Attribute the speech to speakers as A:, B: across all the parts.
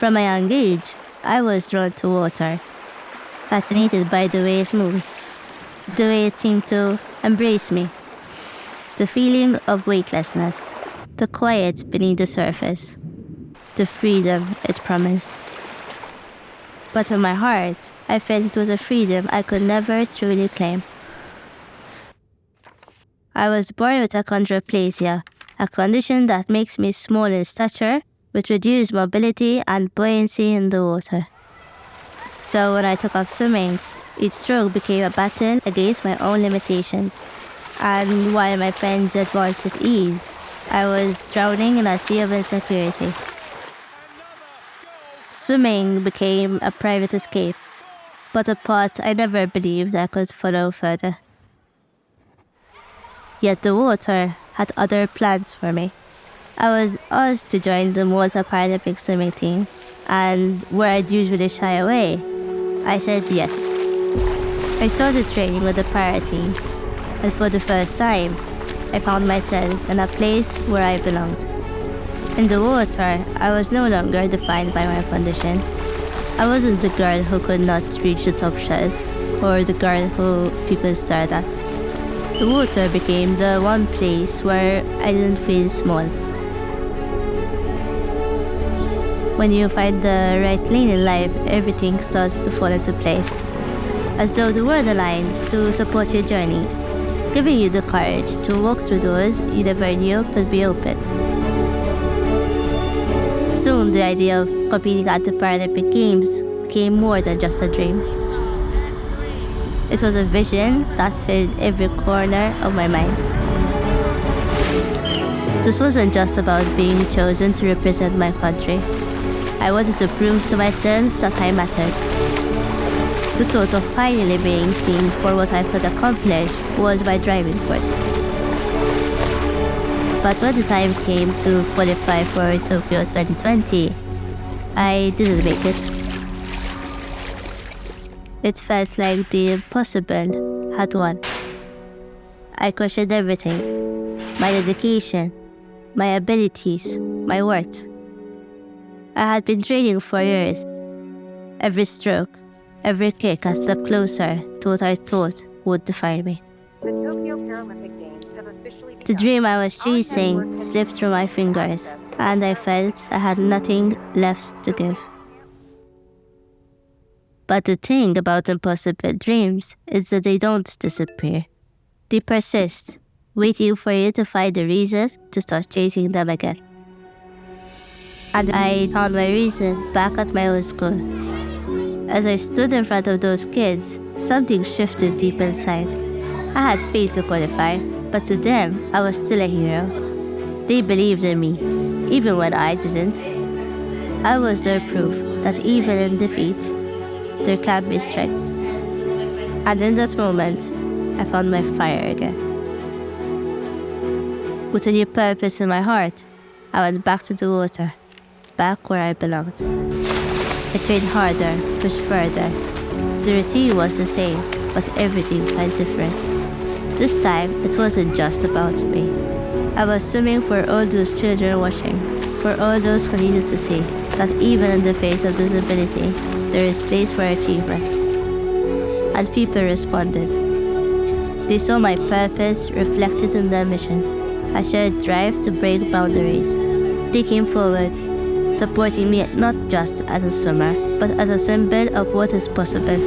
A: From a young age, I was drawn to water, fascinated by the way it moves, the way it seemed to embrace me, the feeling of weightlessness, the quiet beneath the surface, the freedom it promised. But in my heart, I felt it was a freedom I could never truly claim. I was born with achondroplasia, a condition that makes me small in stature, with reduced mobility and buoyancy in the water. So when I took up swimming, each stroke became a battle against my own limitations. And while my friends advanced with ease, I was drowning in a sea of insecurity. Swimming became a private escape, but a path I never believed I could follow further. Yet the water had other plans for me. I was asked to join the Malta Paralympic swimming team, and where I'd usually shy away, I said yes. I started training with the para team, and for the first time, I found myself in a place where I belonged. In the water, I was no longer defined by my condition. I wasn't the girl who could not reach the top shelf, or the girl who people stared at. The water became the one place where I didn't feel small. When you find the right lane in life, everything starts to fall into place, as though the world aligns to support your journey, giving you the courage to walk through doors you never knew could be open. Soon, the idea of competing at the Paralympic Games became more than just a dream. It was a vision that filled every corner of my mind. This wasn't just about being chosen to represent my country. I wanted to prove to myself that I mattered. The thought of finally being seen for what I could accomplish was my driving force. But when the time came to qualify for Tokyo 2020, I didn't make it. It felt like the impossible had won. I questioned everything: my dedication, my abilities, my worth. I had been training for years. Every stroke, every kick a step closer to what I thought would define me.
B: The Tokyo Paralympic Games have officially begun.
A: The dream I was chasing slipped through my fingers, and I felt I had nothing left to give. But the thing about impossible dreams is that they don't disappear. They persist, waiting for you to find the reason to start chasing them again. And I found my reason back at my old school. As I stood in front of those kids, something shifted deep inside. I had faith to qualify, but to them, I was still a hero. They believed in me, even when I didn't. I was their proof that even in defeat, there can be strength. And in that moment, I found my fire again. With a new purpose in my heart, I went back to the water, back where I belonged. I trained harder, pushed further. The routine was the same, but everything felt different. This time, it wasn't just about me. I was swimming for all those children watching, for all those who needed to see that even in the face of disability, there is place for achievement. And people responded. They saw my purpose reflected in their mission, a shared drive to break boundaries. They came forward, supporting me not just as a swimmer, but as a symbol of what is possible.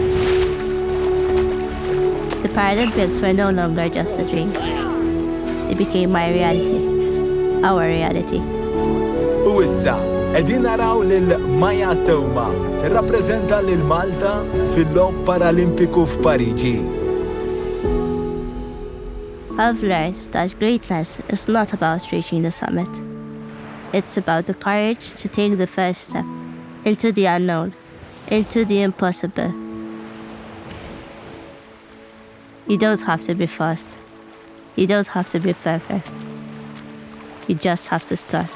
A: The Paralympics were no longer just a dream. They became my reality, our reality.
C: U issa, qegħdin naraw lil Maja tirrappreżenta lil Malta fil-logħob Paralimpiku f'Pariġi.
A: I've learned that greatness is not about reaching the summit. It's about the courage to take the first step into the unknown, into the impossible. You don't have to be fast. You don't have to be perfect. You just have to start.